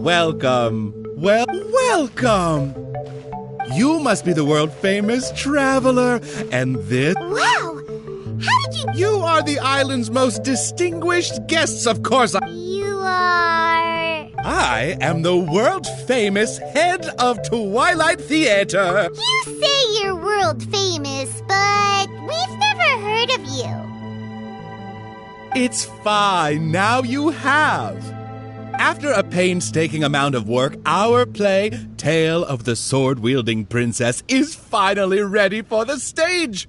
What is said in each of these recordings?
Welcome. Welcome! You must be the world-famous traveler, and this... Wow! How did you... You are the island's most distinguished guests, of course. You are... I am the world-famous head of Twilight Theater. You say you're world-famous, but we've never heard of you. It's fine. Now you have. After a painstaking amount of work, our play, Tale of the Sword-Wielding Princess, is finally ready for the stage.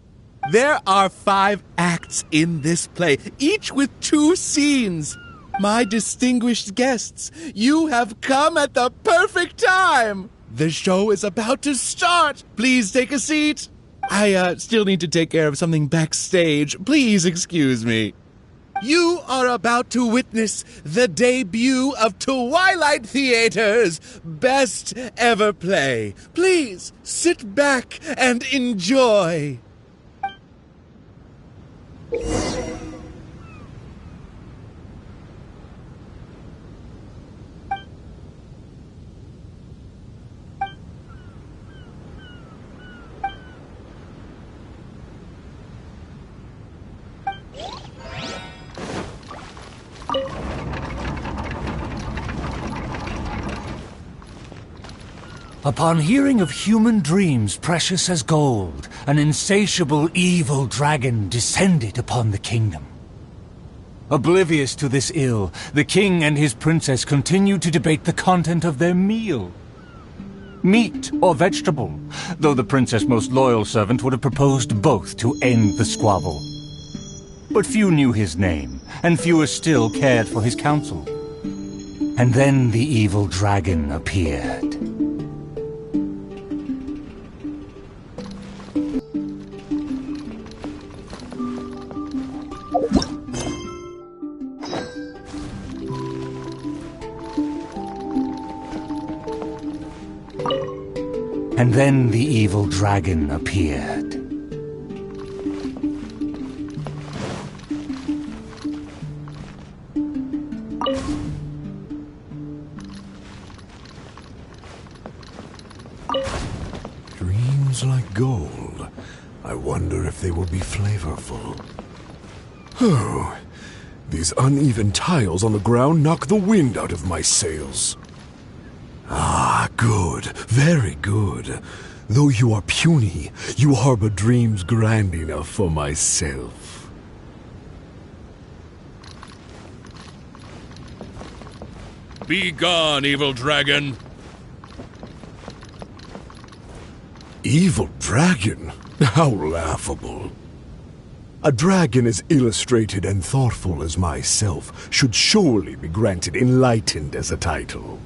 There are 5 acts in this play, each with 2 scenes. My distinguished guests, you have come at the perfect time. The show is about to start. Please take a seat. I still need to take care of something backstage. Please excuse me. You are about to witness the debut of Twilight Theater's best ever play. Please sit back and enjoy. Upon hearing of human dreams precious as gold, an insatiable evil dragon descended upon the kingdom. Oblivious to this ill, the king and his princess continued to debate the content of their meal. Meat or vegetable, though the princess' most loyal servant would have proposed both to end the squabble. But few knew his name, and fewer still cared for his counsel. And then the evil dragon appeared. And then the evil dragon appeared. Dreams like gold. I wonder if they will be flavorful. Oh, these uneven tiles on the ground knock the wind out of my sails. Ah, good. Very good. Though you are puny, you harbor dreams grand enough for myself. Be gone, evil dragon. Evil dragon? How laughable. A dragon as illustrated and thoughtful as myself should surely be granted enlightened as a title.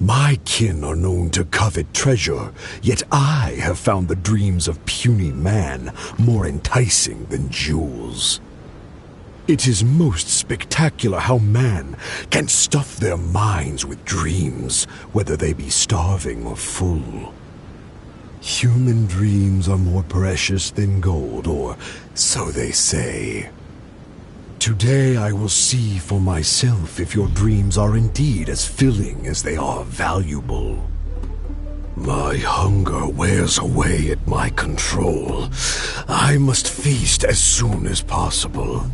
My kin are known to covet treasure, yet I have found the dreams of puny man more enticing than jewels. It is most spectacular how man can stuff their minds with dreams, whether they be starving or full. Human dreams are more precious than gold, or so they say. Today I will see for myself if your dreams are indeed as filling as they are valuable. My hunger wears away at my control. I must feast as soon as possible.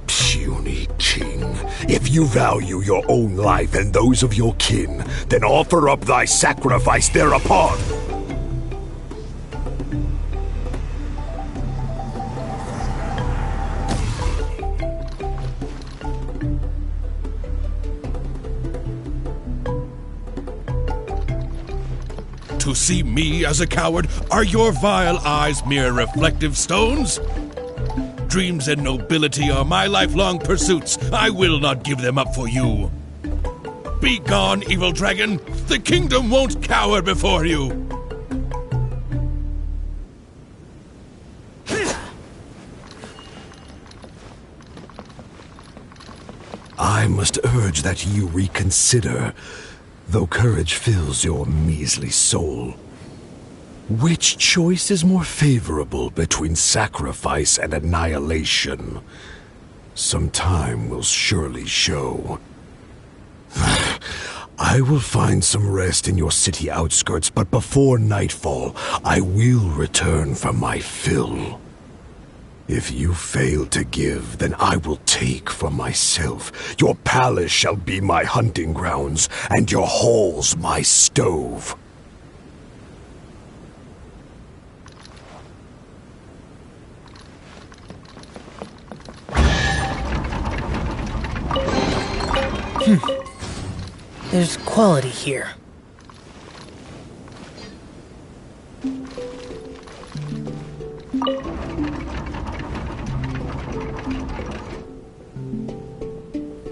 Puny king, if you value your own life and those of your kin, then offer up thy sacrifice thereupon. To see me as a coward, are your vile eyes mere reflective stones? Dreams and nobility are my lifelong pursuits. I will not give them up for you. Be gone, evil dragon. The kingdom won't cower before you. I must urge that you reconsider, though courage fills your measly soul. Which choice is more favorable between sacrifice and annihilation? Some time will surely show. I will find some rest in your city outskirts, but before nightfall, I will return for my fill. If you fail to give, then I will take for myself. Your palace shall be my hunting grounds, and your halls my stove. There's quality here.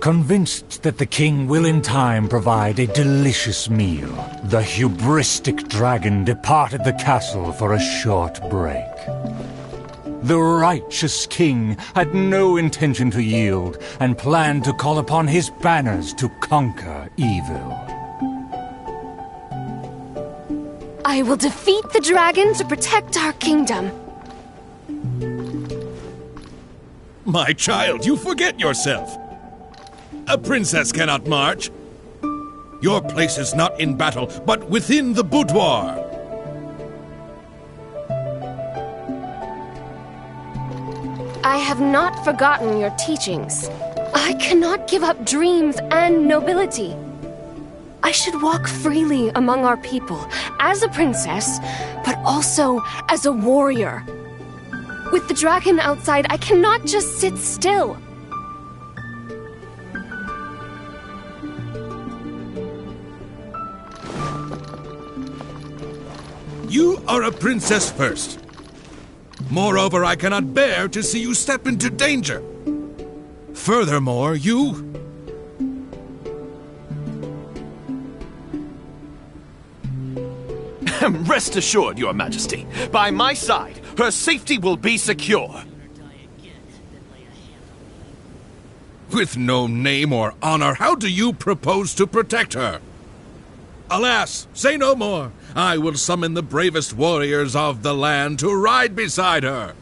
Convinced that the king will in time provide a delicious meal, the hubristic dragon departed the castle for a short break. The righteous king had no intention to yield, and planned to call upon his banners to conquer evil. I will defeat the dragon to protect our kingdom. My child, you forget yourself. A princess cannot march. Your place is not in battle, but within the boudoir. I have not forgotten your teachings. I cannot give up dreams and nobility. I should walk freely among our people, as a princess, but also as a warrior. With the dragon outside, I cannot just sit still. You are a princess first. Moreover, I cannot bear to see you step into danger. Furthermore, you... Rest assured, Your Majesty, by my side, her safety will be secure. With no name or honor, how do you propose to protect her? Alas, say no more. I will summon the bravest warriors of the land to ride beside her.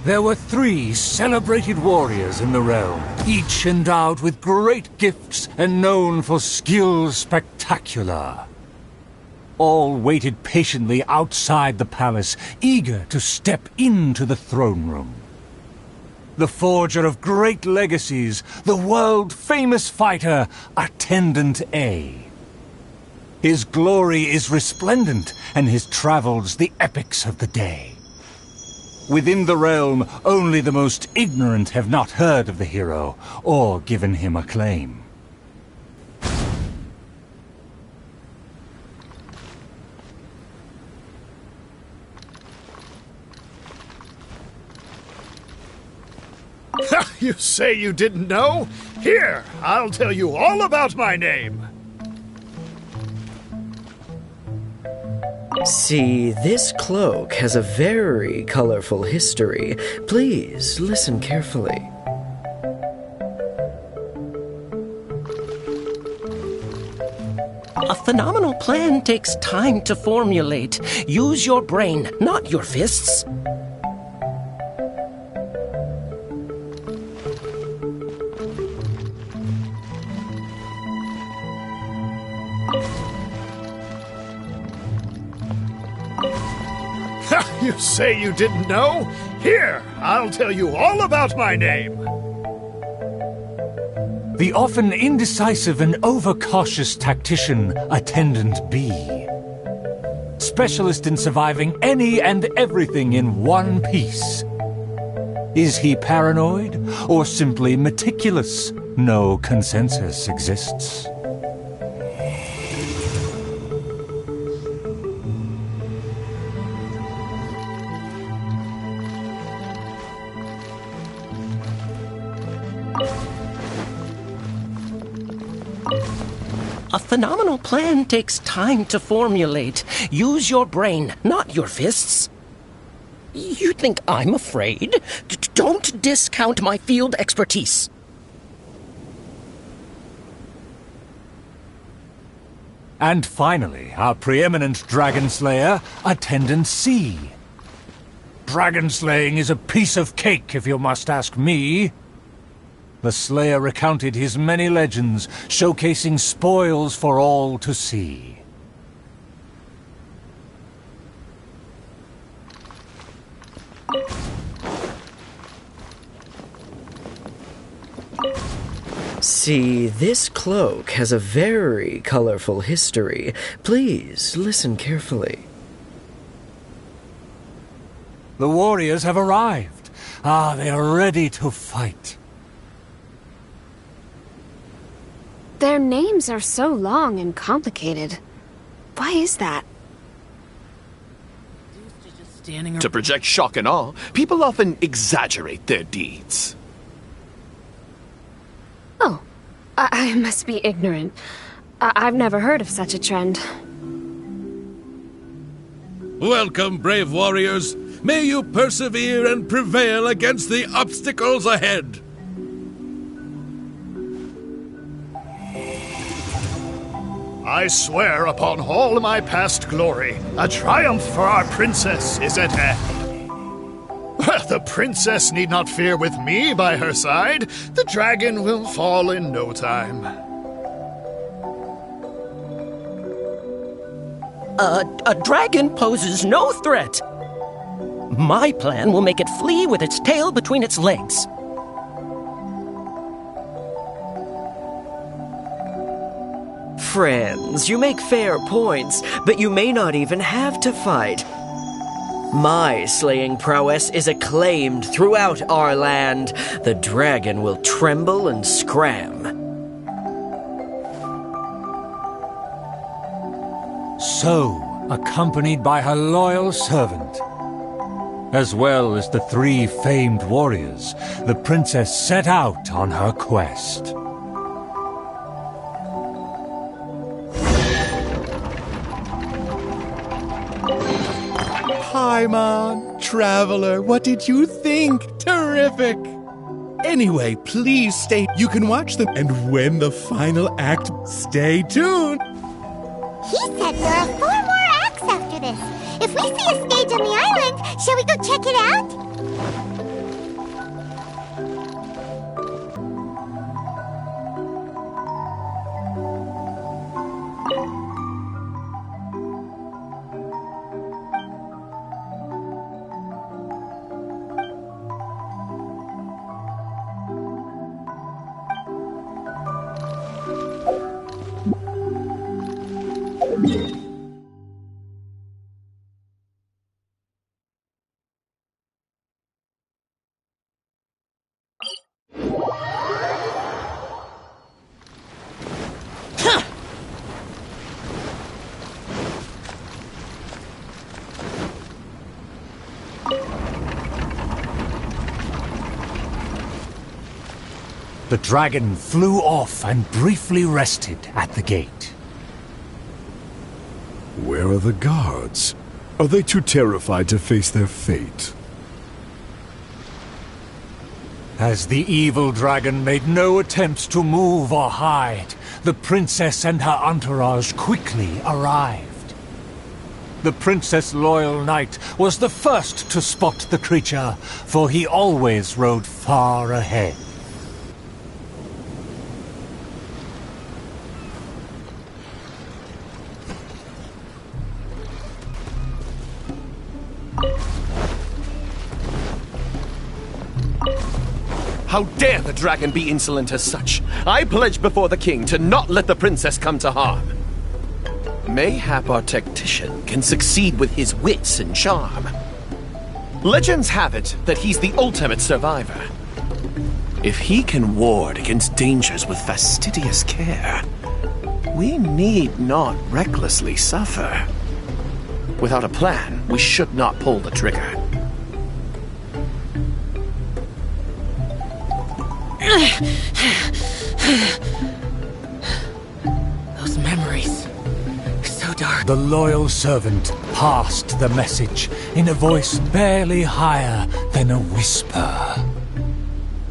There were 3 celebrated warriors in the realm, each endowed with great gifts and known for skill spectacular. All waited patiently outside the palace, eager to step into the throne room. The forger of great legacies, the world-famous fighter, Attendant A. His glory is resplendent, and his travels the epics of the day. Within the realm, only the most ignorant have not heard of the hero, or given him acclaim. You say you didn't know? Here, I'll tell you all about my name. See, this cloak has a very colorful history. Please, listen carefully. A phenomenal plan takes time to formulate. Use your brain, not your fists. You say you didn't know? Here, I'll tell you all about my name. The often indecisive and overcautious tactician, Attendant B. Specialist in surviving any and everything in one piece. Is he paranoid or simply meticulous? No consensus exists. A phenomenal plan takes time to formulate. Use your brain, not your fists. You think I'm afraid? Don't discount my field expertise. And finally, our preeminent dragon slayer, Attendant C. Dragon slaying is a piece of cake, if you must ask me. The slayer recounted his many legends, showcasing spoils for all to see. See, this cloak has a very colorful history. Please, listen carefully. The warriors have arrived. They are ready to fight. Their names are so long and complicated. Why is that? To project shock and awe, people often exaggerate their deeds. Oh, I must be ignorant. I've never heard of such a trend. Welcome, brave warriors. May you persevere and prevail against the obstacles ahead. I swear upon all my past glory, a triumph for our princess is at hand. The princess need not fear with me by her side. The dragon will fall in no time. A dragon poses no threat. My plan will make it flee with its tail between its legs. Friends, you make fair points, but you may not even have to fight. My slaying prowess is acclaimed throughout our land. The dragon will tremble and scram. So, accompanied by her loyal servant, as well as the 3 famed warriors, the princess set out on her quest. Paimon, Traveler, what did you think? Terrific! Anyway, please stay. You can watch them. And when the final act, stay tuned. He said there are 4 more acts after this. If we see a stage on the island, shall we go check it out? The dragon flew off and briefly rested at the gate. Where are the guards? Are they too terrified to face their fate? As the evil dragon made no attempts to move or hide, the princess and her entourage quickly arrived. The princess' loyal knight was the first to spot the creature, for he always rode far ahead. How dare the dragon be insolent as such? I pledge before the king to not let the princess come to harm. Mayhap our tactician can succeed with his wits and charm. Legends have it that he's the ultimate survivor. If he can ward against dangers with fastidious care, we need not recklessly suffer. Without a plan, we should not pull the trigger. Those memories, so dark. The loyal servant, passed the message in a voice barely higher than a whisper.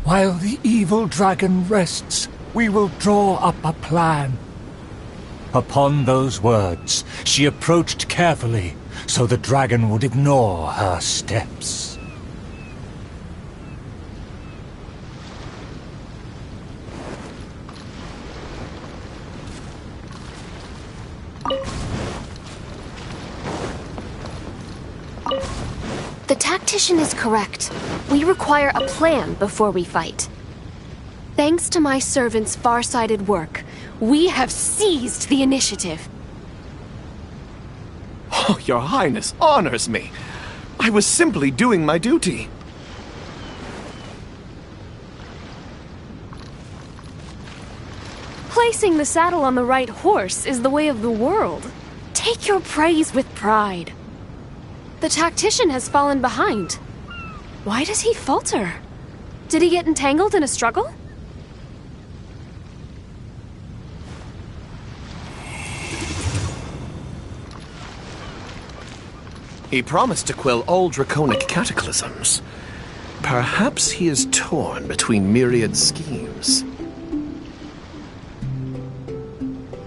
While the evil dragon rests, we will draw up a plan. Upon those words, she approached carefully, so the dragon would ignore her steps. The tactician is correct. We require a plan before we fight. Thanks to my servant's far-sighted work, we have seized the initiative. Oh, Your Highness honors me. I was simply doing my duty. Placing the saddle on the right horse is the way of the world. Take your praise with pride. The tactician has fallen behind. Why does he falter? Did he get entangled in a struggle? He promised to quell all draconic cataclysms. Perhaps he is torn between myriad schemes.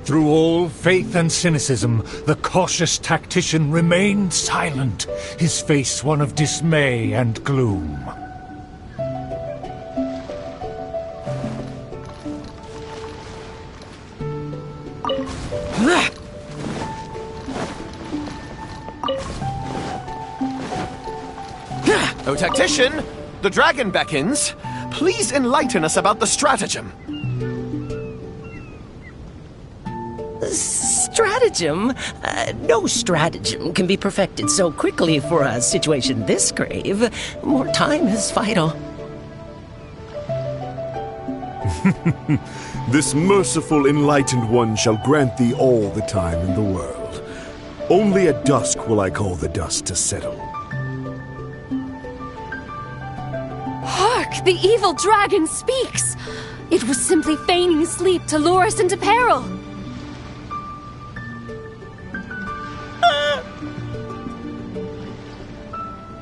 Through all faith and cynicism, the cautious tactician remained silent, his face one of dismay and gloom. O tactician, the dragon beckons. Please enlighten us about the stratagem. Stratagem? No stratagem can be perfected so quickly for a situation this grave. More time is vital. This merciful enlightened one shall grant thee all the time in the world. Only at dusk will I call the dust to settle. Hark! The evil dragon speaks! It was simply feigning sleep to lure us into peril.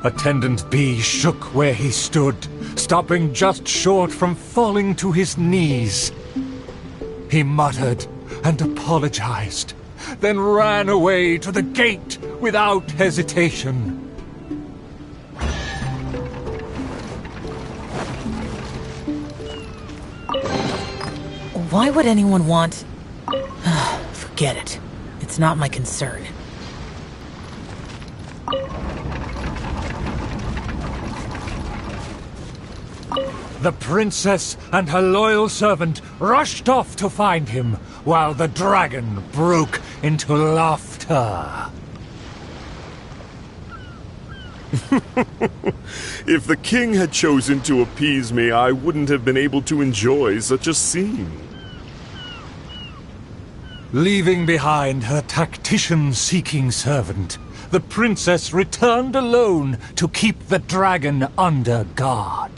Attendant B shook where he stood, stopping just short from falling to his knees. He muttered and apologized, then ran away to the gate without hesitation. Why would anyone want... Forget it. It's not my concern. The princess and her loyal servant rushed off to find him, while the dragon broke into laughter. If the king had chosen to appease me, I wouldn't have been able to enjoy such a scene. Leaving behind her tactician-seeking servant, the princess returned alone to keep the dragon under guard.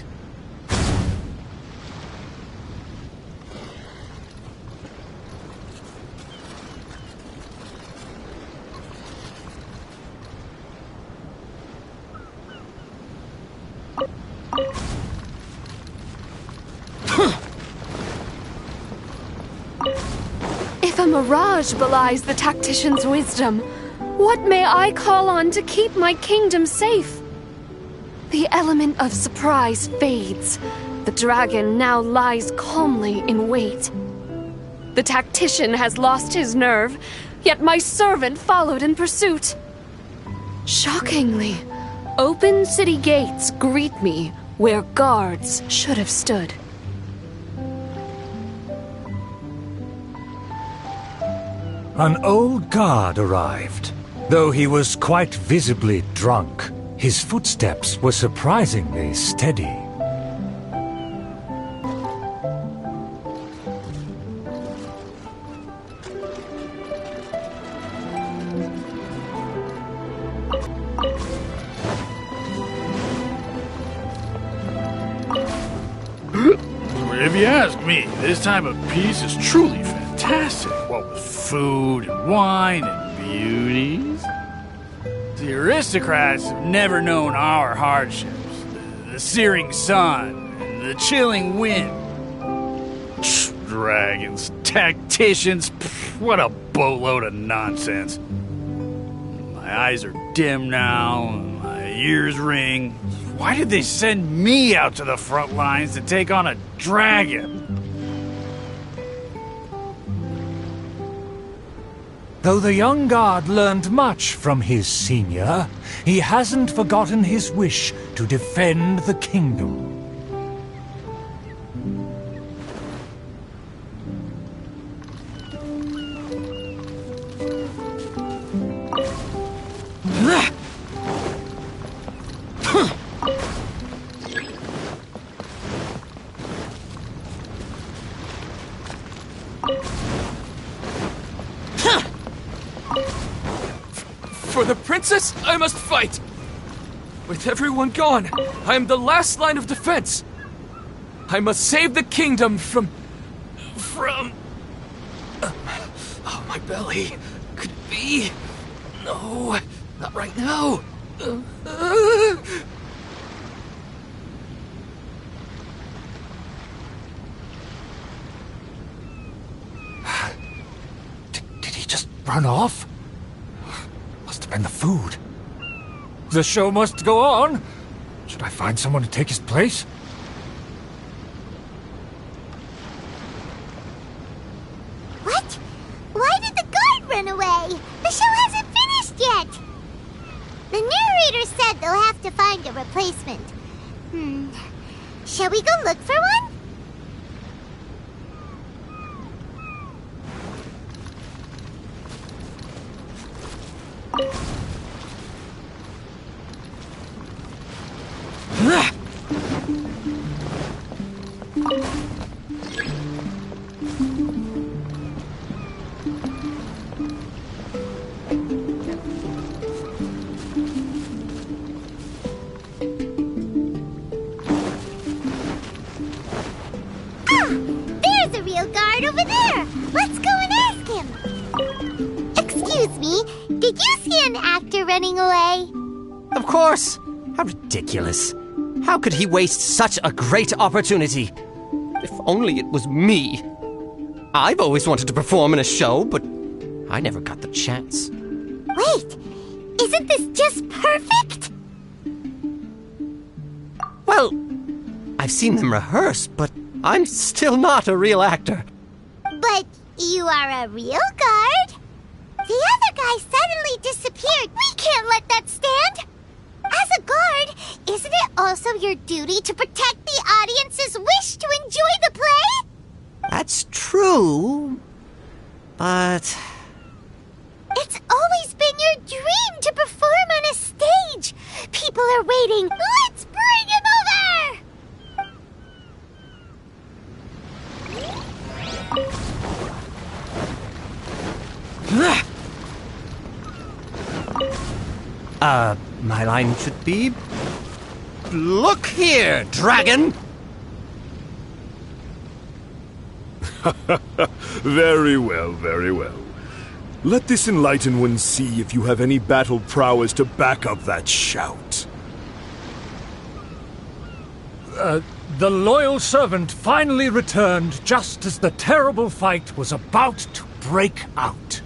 If a mirage belies the tactician's wisdom, what may I call on to keep my kingdom safe? The element of surprise fades. The dragon now lies calmly in wait. The tactician has lost his nerve, yet my servant followed in pursuit. Shockingly, open city gates greet me where guards should have stood. An old guard arrived. Though he was quite visibly drunk, his footsteps were surprisingly steady. If you ask me, this time of peace is truly fantastic. What with food and wine and beauties. The aristocrats have never known our hardships. The searing sun, and the chilling wind. Dragons, tacticians, what a boatload of nonsense. My eyes are dim now, and my ears ring. Why did they send me out to the front lines to take on a dragon? Though the young guard learned much from his senior, he hasn't forgotten his wish to defend the kingdom. For the princess, I must fight! With everyone gone, I am the last line of defense! I must save the kingdom from... Oh, my belly. Could it be? No, not right now. Did he just run off? Must have been the food. The show must go on. Should I find someone to take his place? What? Why did the guard run away? The show hasn't finished yet. The narrator said they'll have to find a replacement. Shall we go look for one? There's a real guard over there. Let's go and ask him. Excuse me, did you see an actor running away? Of course! How ridiculous. How could he waste such a great opportunity? If only it was me. I've always wanted to perform in a show, but I never got the chance. Wait, isn't this just perfect? Well, I've seen them rehearse, but I'm still not a real actor. But you are a real guard? The other guy suddenly disappeared. We can't let that stand. As a guard, isn't it also your duty to protect the audience's wish to enjoy the play? That's true, but... It's always been your dream to perform on a stage. People are waiting. Let's bring him over! My line should be... Look here, dragon! Very well, very well. Let this enlightened one see if you have any battle prowess to back up that shout. The loyal servant finally returned just as the terrible fight was about to break out.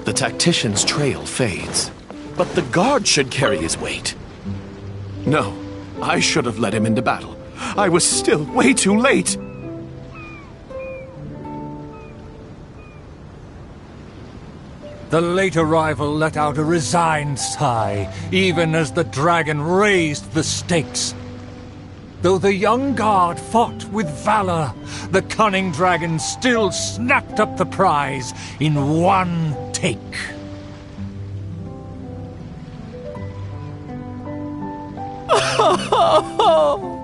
The tactician's trail fades, but the guard should carry his weight. No, I should have led him into battle. I was still way too late. The late arrival let out a resigned sigh, even as the dragon raised the stakes. Though the young guard fought with valor, the cunning dragon still snapped up the prize in one take.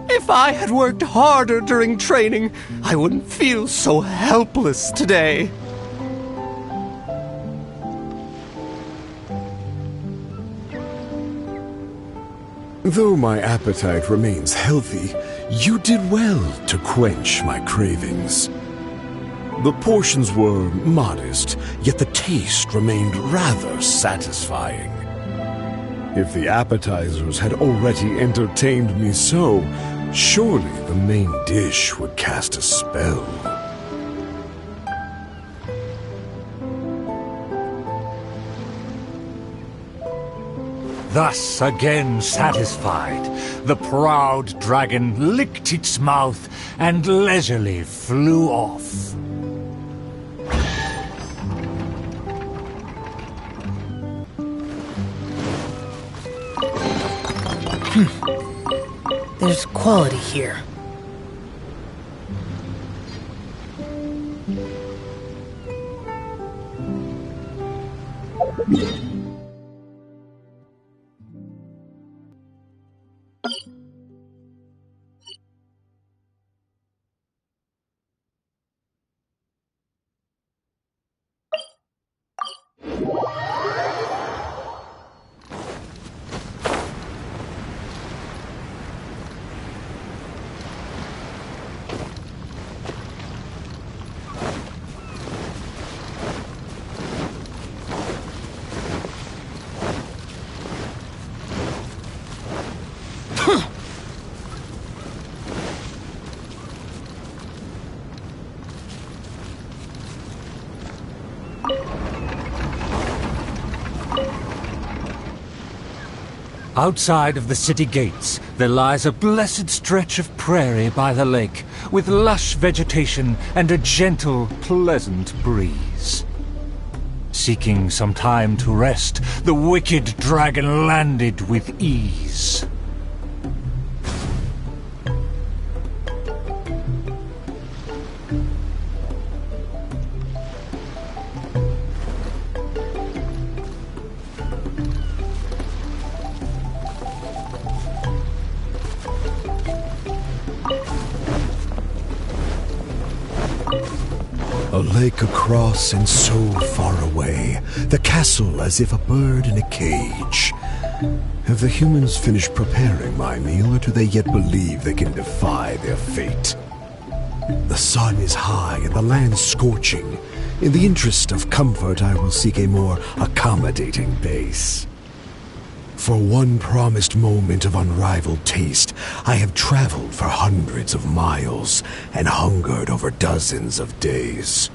If I had worked harder during training, I wouldn't feel so helpless today. Though my appetite remains healthy, you did well to quench my cravings. The portions were modest, yet the taste remained rather satisfying. If the appetizers had already entertained me so, surely the main dish would cast a spell. Thus, again satisfied, the proud dragon licked its mouth and leisurely flew off. There's quality here. Outside of the city gates, there lies a blessed stretch of prairie by the lake, with lush vegetation and a gentle, pleasant breeze. Seeking some time to rest, the wicked dragon landed with ease. A lake across and so far away, the castle as if a bird in a cage. Have the humans finished preparing my meal, or do they yet believe they can defy their fate? The sun is high and the land scorching. In the interest of comfort, I will seek a more accommodating base. For one promised moment of unrivaled taste, I have traveled for hundreds of miles and hungered over dozens of days.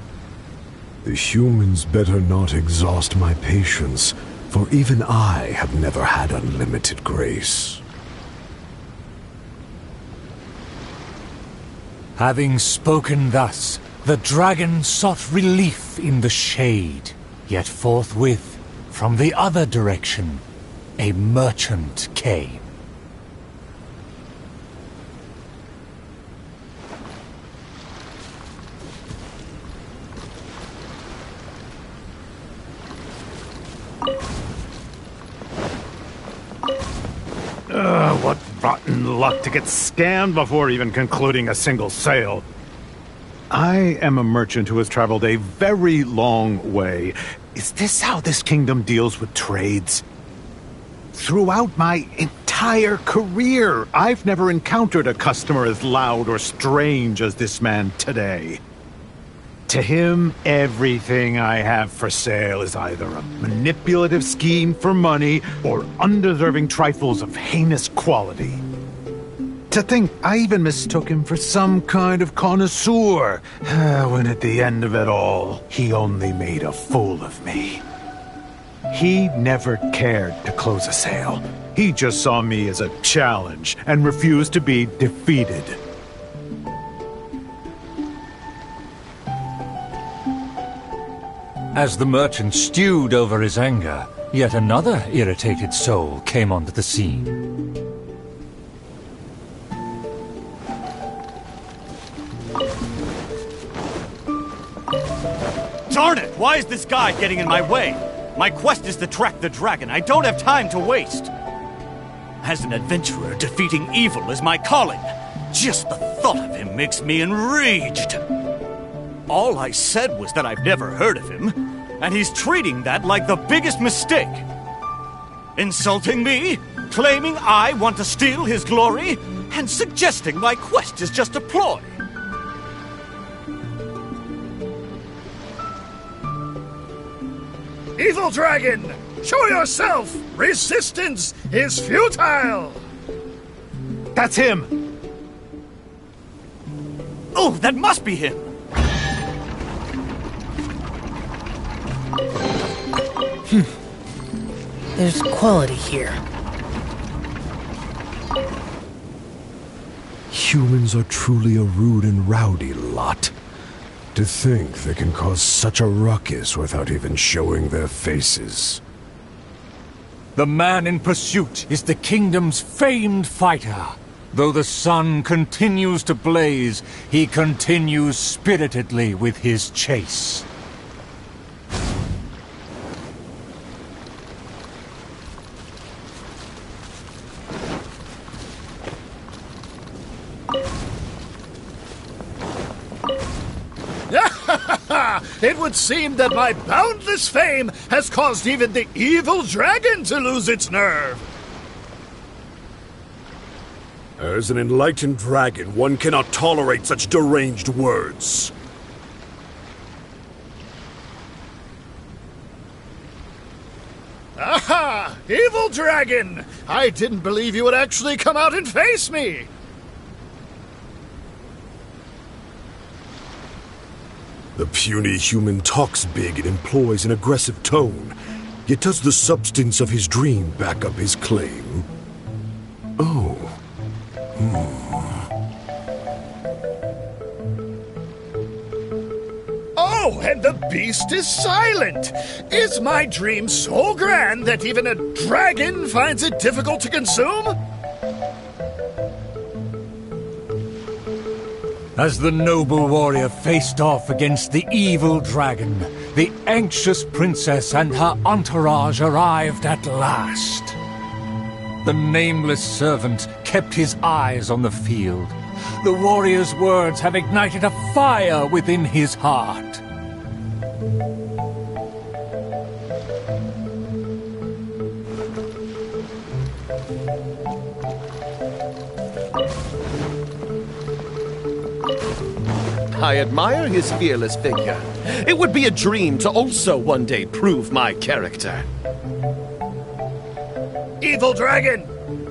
The humans better not exhaust my patience, for even I have never had unlimited grace. Having spoken thus, the dragon sought relief in the shade, yet forthwith, from the other direction, a merchant came. What rotten luck to get scammed before even concluding a single sale. I am a merchant who has traveled a very long way. Is this how this kingdom deals with trades? Throughout my entire career, I've never encountered a customer as loud or strange as this man today. To him, everything I have for sale is either a manipulative scheme for money or undeserving trifles of heinous quality. To think I even mistook him for some kind of connoisseur, when at the end of it all, he only made a fool of me. He never cared to close a sale. He just saw me as a challenge and refused to be defeated. As the merchant stewed over his anger, yet another irritated soul came onto the scene. Darn it! Why is this guy getting in my way? My quest is to track the dragon. I don't have time to waste. As an adventurer, defeating evil is my calling. Just the thought of him makes me enraged. All I said was that I've never heard of him, and he's treating that like the biggest mistake. Insulting me? Claiming I want to steal his glory? And suggesting my quest is just a ploy? Evil dragon! Show yourself! Resistance is futile! That's him! Oh, that must be him! There's quality here. Humans are truly a rude and rowdy lot. To think they can cause such a ruckus without even showing their faces. The man in pursuit is the kingdom's famed fighter. Though the sun continues to blaze, he continues spiritedly with his chase. It would seem that my boundless fame has caused even the evil dragon to lose its nerve. As an enlightened dragon, one cannot tolerate such deranged words. Aha! Evil dragon! I didn't believe you would actually come out and face me! The puny human talks big and employs an aggressive tone, yet does the substance of his dream back up his claim? Oh. Oh, and the beast is silent! Is my dream so grand that even a dragon finds it difficult to consume? As the noble warrior faced off against the evil dragon, the anxious princess and her entourage arrived at last. The nameless servant kept his eyes on the field. The warrior's words have ignited a fire within his heart. I admire his fearless figure. It would be a dream to also one day prove my character. Evil dragon!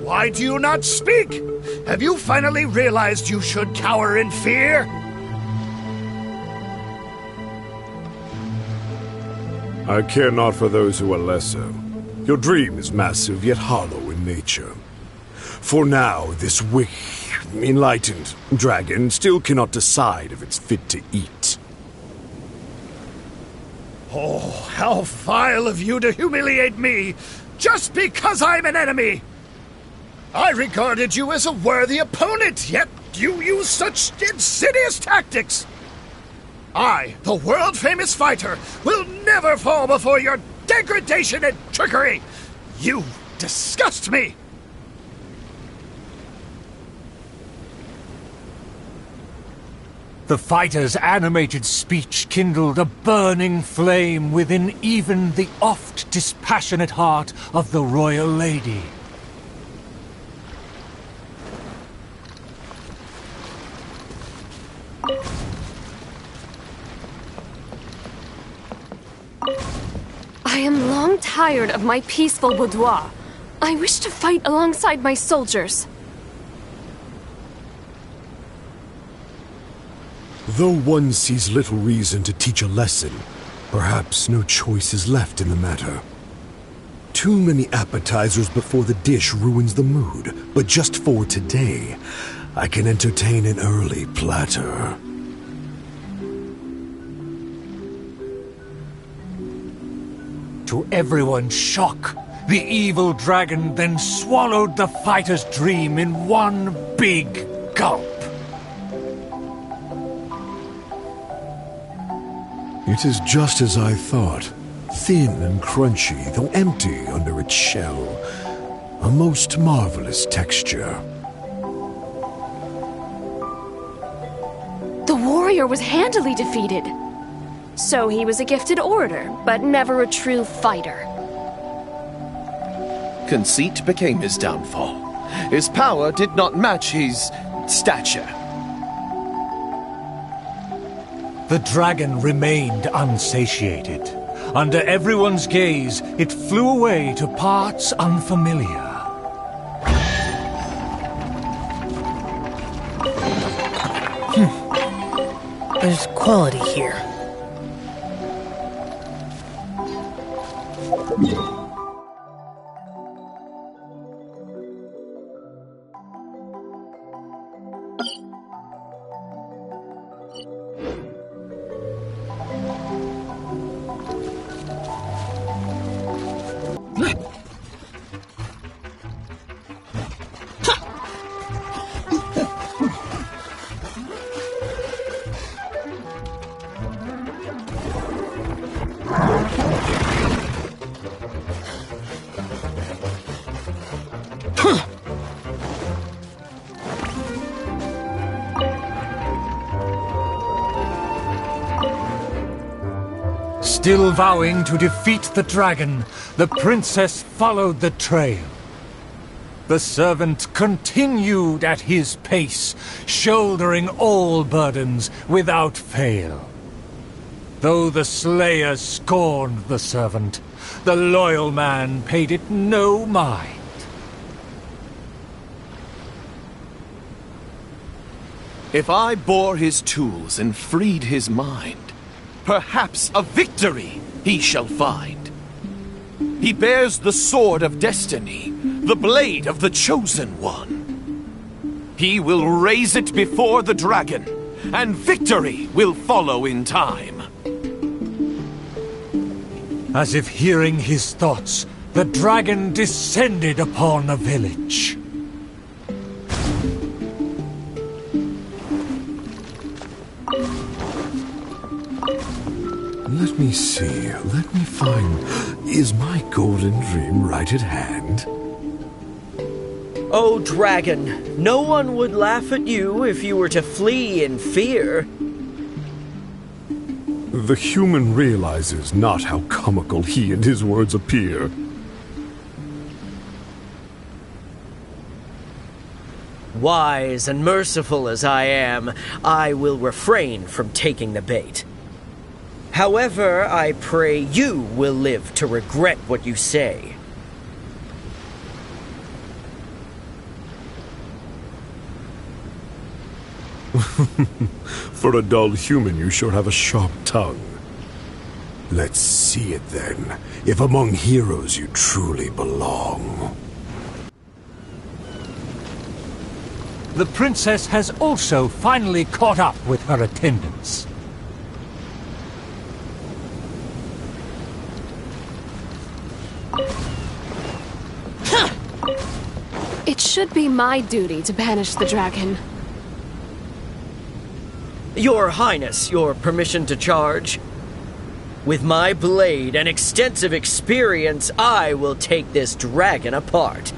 Why do you not speak? Have you finally realized you should cower in fear? I care not for those who are lesser. Your dream is massive, yet hollow in nature. For now, this enlightened dragon still cannot decide if it's fit to eat. Oh, how vile of you to humiliate me, just because I'm an enemy! I regarded you as a worthy opponent, yet you use such insidious tactics! I, the world-famous fighter, will never fall before your degradation and trickery! You disgust me! The fighter's animated speech kindled a burning flame within even the oft dispassionate heart of the royal lady. I am long tired of my peaceful boudoir. I wish to fight alongside my soldiers. Though one sees little reason to teach a lesson, perhaps no choice is left in the matter. Too many appetizers before the dish ruins the mood, but just for today, I can entertain an early platter. To everyone's shock, the evil dragon then swallowed the fighter's dream in one big gulp. It is just as I thought. Thin and crunchy, though empty under its shell. A most marvelous texture. The warrior was handily defeated. So he was a gifted orator, but never a true fighter. Conceit became his downfall. His power did not match his stature. The dragon remained unsatiated. Under everyone's gaze, it flew away to parts unfamiliar. There's quality here. Still vowing to defeat the dragon, the princess followed the trail. The servant continued at his pace, shouldering all burdens without fail. Though the slayer scorned the servant, the loyal man paid it no mind. If I bore his tools and freed his mind, perhaps a victory he shall find. He bears the sword of destiny, the blade of the chosen one. He will raise it before the dragon, and victory will follow in time. As if hearing his thoughts, the dragon descended upon the village. Let me see, let me find... Is my golden dream right at hand? Oh, dragon, no one would laugh at you if you were to flee in fear. The human realizes not how comical he and his words appear. Wise and merciful as I am, I will refrain from taking the bait. However, I pray you will live to regret what you say. For a dull human, you sure have a sharp tongue. Let's see it then, if among heroes you truly belong. The princess has also finally caught up with her attendants. It should be my duty to banish the dragon. Your Highness, your permission to charge? With my blade and extensive experience, I will take this dragon apart.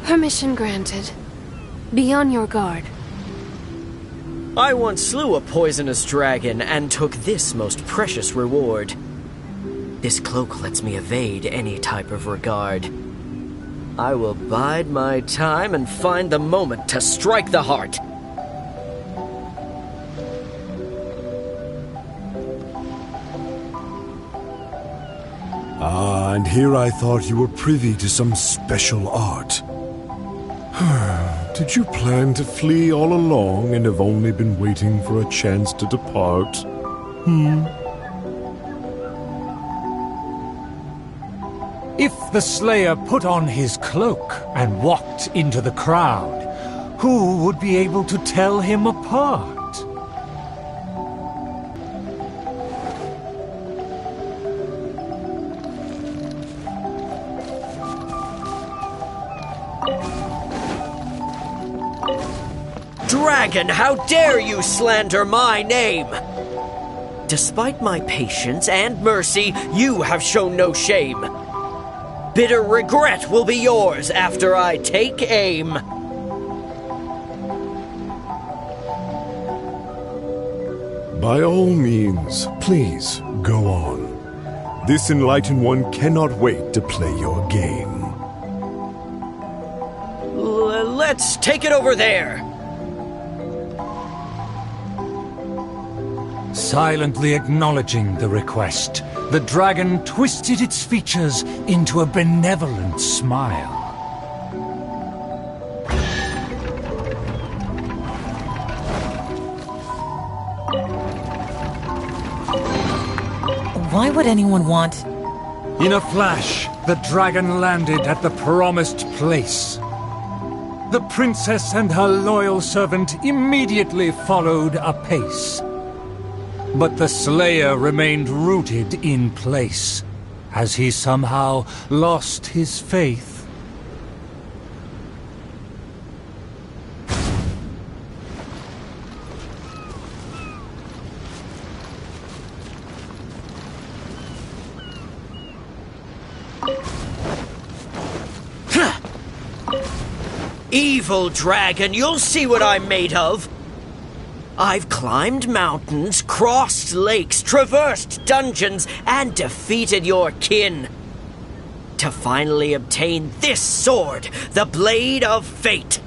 Permission granted. Be on your guard. I once slew a poisonous dragon and took this most precious reward. This cloak lets me evade any type of regard. I will bide my time and find the moment to strike the heart. Ah, and here I thought you were privy to some special art. Did you plan to flee all along and have only been waiting for a chance to depart? If the Slayer put on his cloak and walked into the crowd, who would be able to tell him apart? Dragon, how dare you slander my name? Despite my patience and mercy, you have shown no shame. Bitter regret will be yours after I take aim. By all means, please, go on. This enlightened one cannot wait to play your game. Let's take it over there. Silently acknowledging the request, the dragon twisted its features into a benevolent smile. Why would anyone want... In a flash, the dragon landed at the promised place. The princess and her loyal servant immediately followed apace. But the slayer remained rooted in place, as he somehow lost his faith. Evil dragon, you'll see what I'm made of. I've climbed mountains, crossed lakes, traversed dungeons, and defeated your kin. To finally obtain this sword, the Blade of Fate.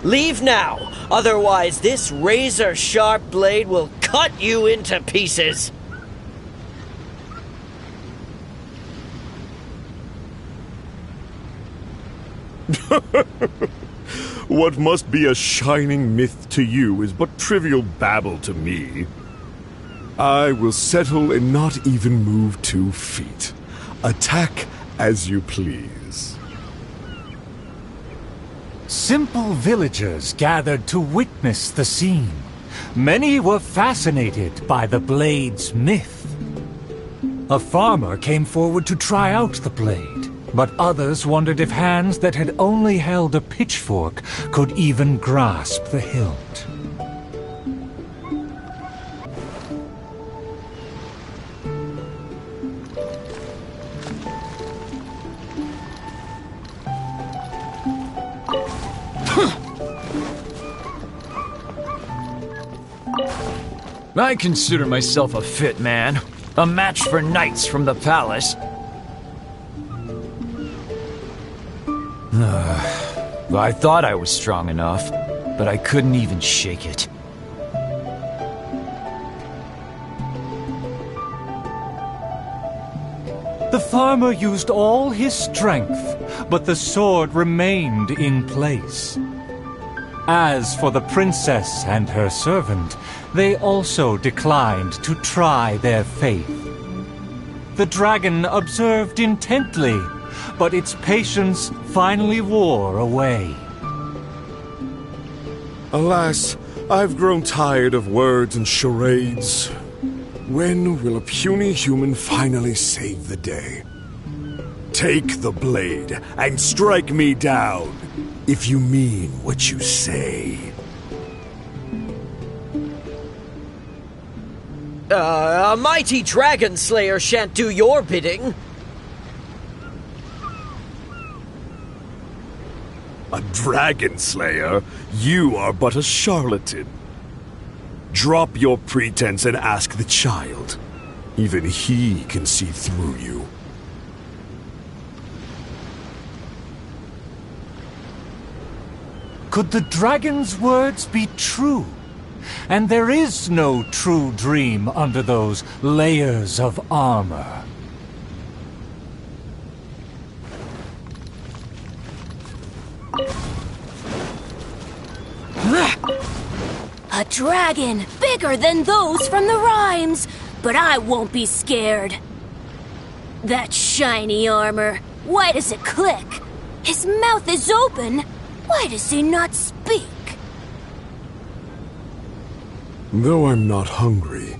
Leave now, otherwise this razor-sharp blade will cut you into pieces. What must be a shining myth to you is but trivial babble to me. I will settle and not even move 2 feet. Attack as you please. Simple villagers gathered to witness the scene. Many were fascinated by the blade's myth. A farmer came forward to try out the blade, but others wondered if hands that had only held a pitchfork could even grasp the hilt. I consider myself a fit man. A match for knights from the palace. I thought I was strong enough, but I couldn't even shake it. The farmer used all his strength, but the sword remained in place. As for the princess and her servant, they also declined to try their faith. The dragon observed intently, but its patience finally wore away. Alas, I've grown tired of words and charades. When will a puny human finally save the day? Take the blade and strike me down, if you mean what you say. A mighty dragon slayer shan't do your bidding. A dragon slayer? You are but a charlatan. Drop your pretense and ask the child. Even he can see through you. Could the dragon's words be true? And there is no true dream under those layers of armor. A dragon bigger than those from the rhymes, but I won't be scared. That shiny armor, why does it click? His mouth is open, why does he not speak? Though I'm not hungry,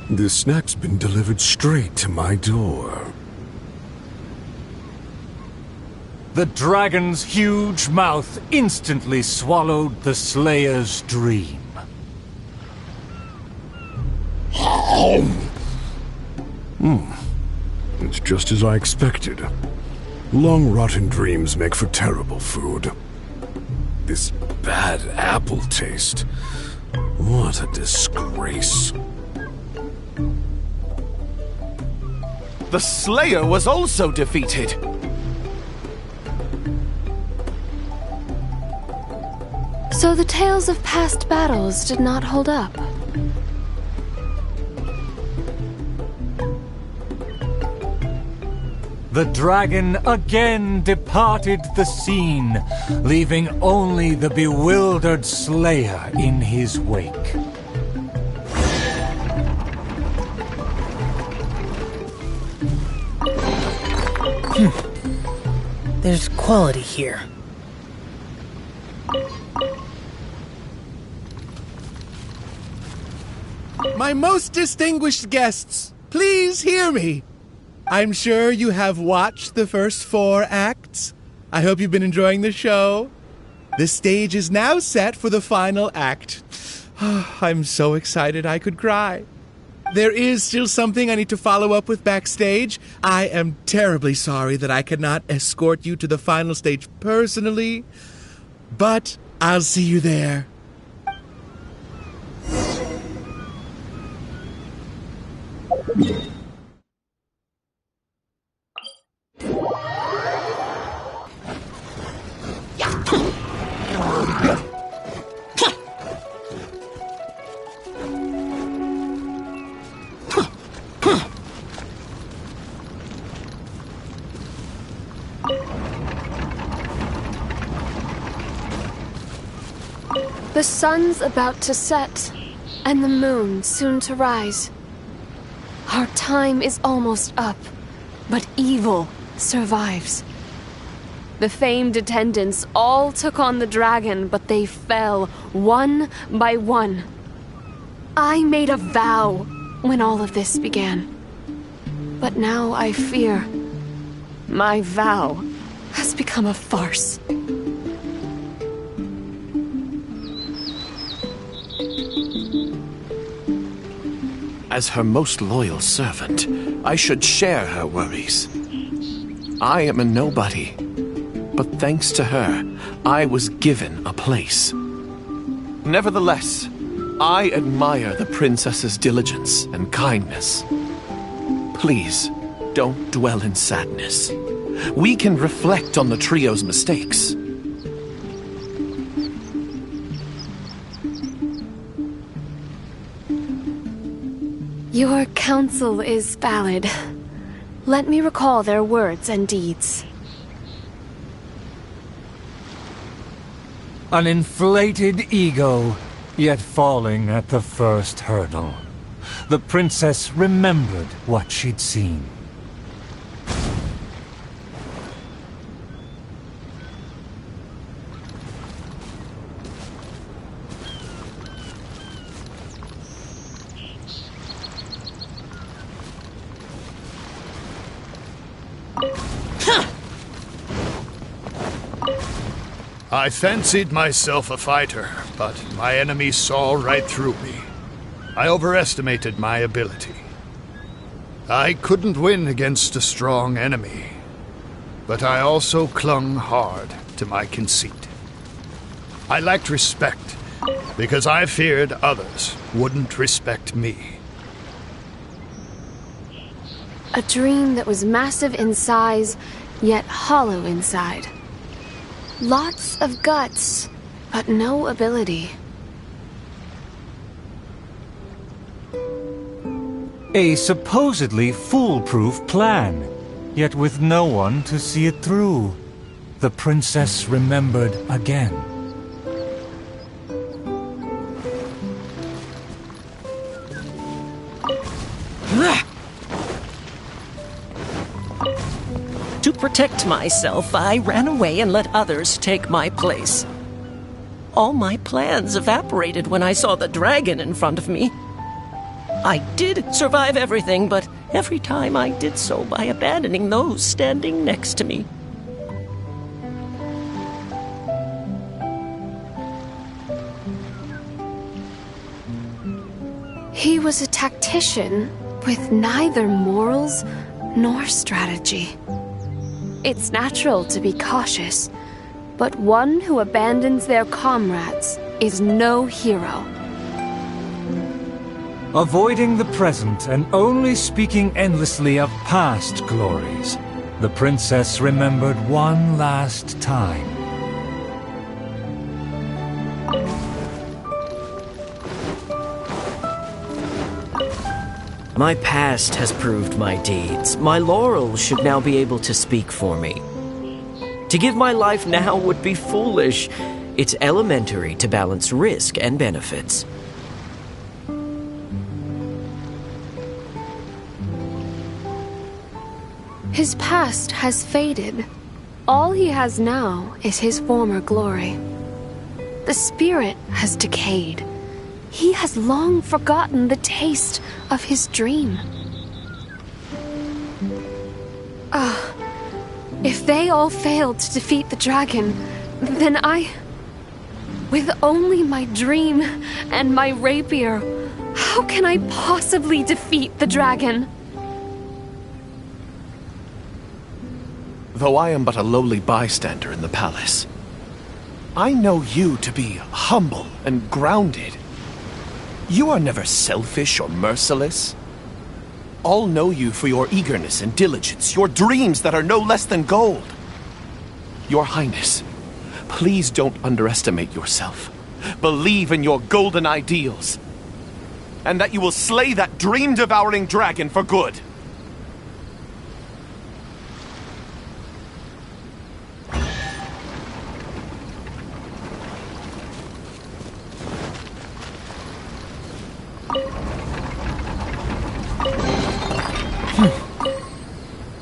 this snack's been delivered straight to my door. The dragon's huge mouth instantly swallowed the Slayer's dream. It's just as I expected. Long rotten dreams make for terrible food. This bad apple taste. What a disgrace. The Slayer was also defeated. So the tales of past battles did not hold up. The dragon again departed the scene, leaving only the bewildered Slayer in his wake. There's quality here. My most distinguished guests, please hear me. I'm sure you have watched the first 4 acts. I hope you've been enjoying the show. The stage is now set for the final act. I'm so excited I could cry. There is still something I need to follow up with backstage. I am terribly sorry that I cannot escort you to the final stage personally, but I'll see you there. The sun's about to set, and the moon soon to rise. Our time is almost up, but evil survives. The famed attendants all took on the dragon, but they fell one by one. I made a vow when all of this began. But now I fear my vow has become a farce. As her most loyal servant, I should share her worries. I am a nobody, but thanks to her, I was given a place. Nevertheless, I admire the princess's diligence and kindness. Please, don't dwell in sadness. We can reflect on the trio's mistakes. Your counsel is valid. Let me recall their words and deeds. An inflated ego, yet falling at the first hurdle. The princess remembered what she'd seen. I fancied myself a fighter, but my enemy saw right through me. I overestimated my ability. I couldn't win against a strong enemy, but I also clung hard to my conceit. I lacked respect because I feared others wouldn't respect me. A dream that was massive in size, yet hollow inside. Lots of guts, but no ability. A supposedly foolproof plan, yet with no one to see it through. The princess remembered again. To protect myself, I ran away and let others take my place. All my plans evaporated when I saw the dragon in front of me. I did survive everything, but every time I did so by abandoning those standing next to me. He was a tactician with neither morals nor strategy. It's natural to be cautious, but one who abandons their comrades is no hero. Avoiding the present and only speaking endlessly of past glories, the princess remembered one last time. My past has proved my deeds. My laurels should now be able to speak for me. To give my life now would be foolish. It's elementary to balance risk and benefits. His past has faded. All he has now is his former glory. The spirit has decayed. He has long forgotten the taste of his dream. If they all failed to defeat the dragon, then with only my dream and my rapier, how can I possibly defeat the dragon? Though I am but a lowly bystander in the palace, I know you to be humble and grounded. You are never selfish or merciless. All know you for your eagerness and diligence, your dreams that are no less than gold. Your Highness, please don't underestimate yourself. Believe in your golden ideals, and that you will slay that dream-devouring dragon for good.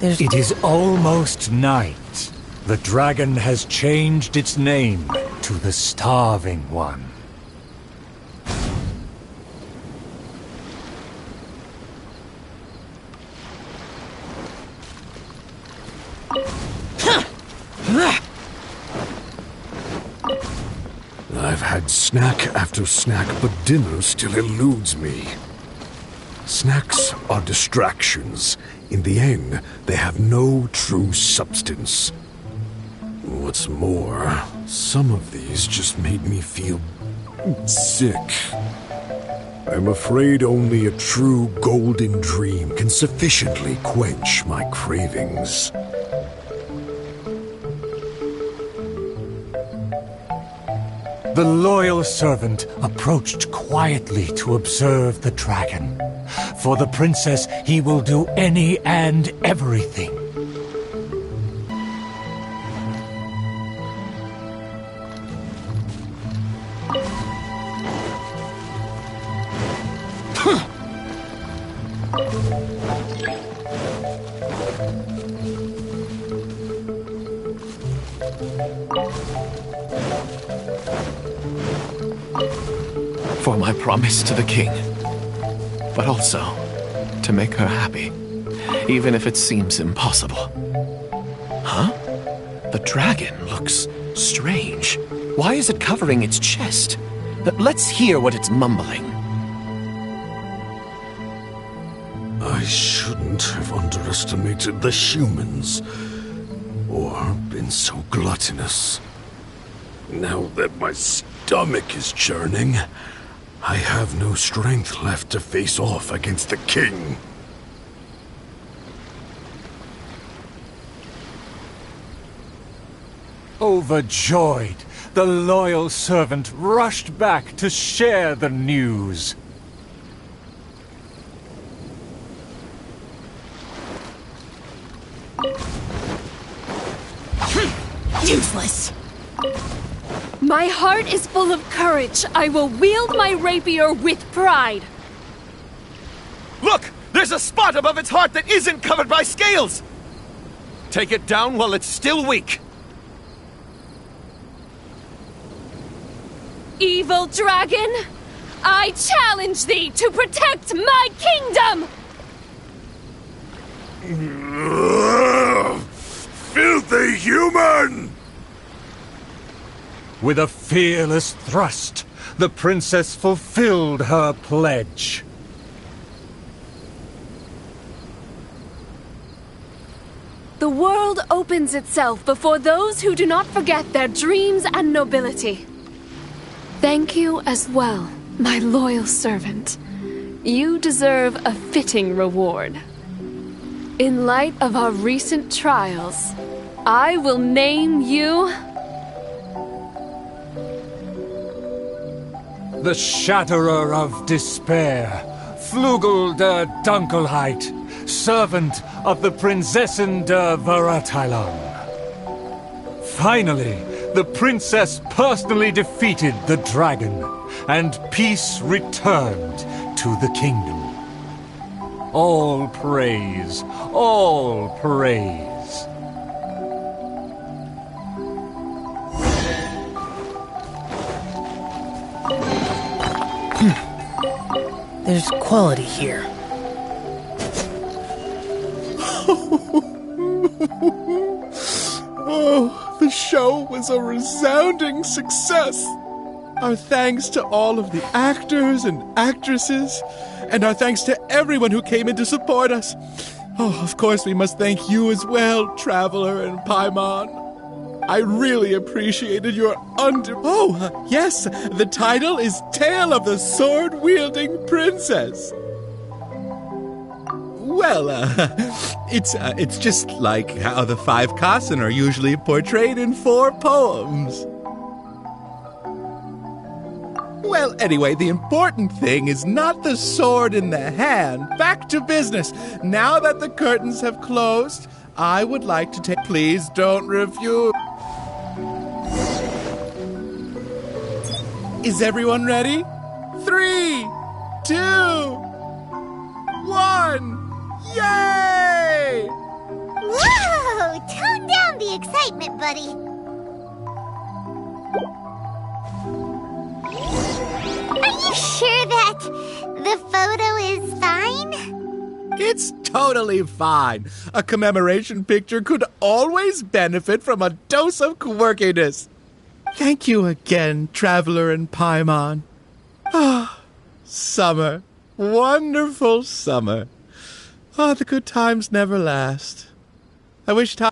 It is almost night. The dragon has changed its name to the Starving One. I've had snack after snack, but dinner still eludes me. Snacks are distractions. In the end, they have no true substance. What's more, some of these just made me feel sick. I'm afraid only a true golden dream can sufficiently quench my cravings. The loyal servant approached quietly to observe the dragon. For the princess, he will do any and everything. For my promise to the king, but also to make her happy, even if it seems impossible. Huh? The dragon looks strange. Why is it covering its chest? Let's hear what it's mumbling. I shouldn't have underestimated the humans, or been so gluttonous. Now that my stomach is churning, I have no strength left to face off against the king. Overjoyed, the loyal servant rushed back to share the news. Useless! My heart is full of courage. I will wield my rapier with pride. Look! There's a spot above its heart that isn't covered by scales! Take it down while it's still weak. Evil dragon, I challenge thee to protect my kingdom! Filthy human! With a fearless thrust, the princess fulfilled her pledge. The world opens itself before those who do not forget their dreams and nobility. Thank you as well, my loyal servant. You deserve a fitting reward. In light of our recent trials, I will name you... the Shatterer of Despair, Flugel der Dunkelheit, servant of the Prinzessin der Verurteilung. Finally, the princess personally defeated the dragon, and peace returned to the kingdom. All praise, all praise. There's quality here. Oh, the show was a resounding success. Our thanks to all of the actors and actresses, and our thanks to everyone who came in to support us. Oh, of course we must thank you as well, Traveler and Paimon. I really appreciated your Oh, yes, the title is Tale of the Sword-Wielding Princess. Well, it's just like how the 5 Kassen are usually portrayed in 4 poems. Well, anyway, the important thing is not the sword in the hand. Back to business. Now that the curtains have closed, I would like to take... Please don't refuse. Is everyone ready? 3, 2, 1... Yay! Whoa! Tone down the excitement, buddy. Are you sure that the photo is fine? It's totally fine. A commemoration picture could always benefit from a dose of quirkiness. Thank you again, Traveler and Paimon. Ah, summer. Wonderful summer. Oh, the good times never last. I wish time...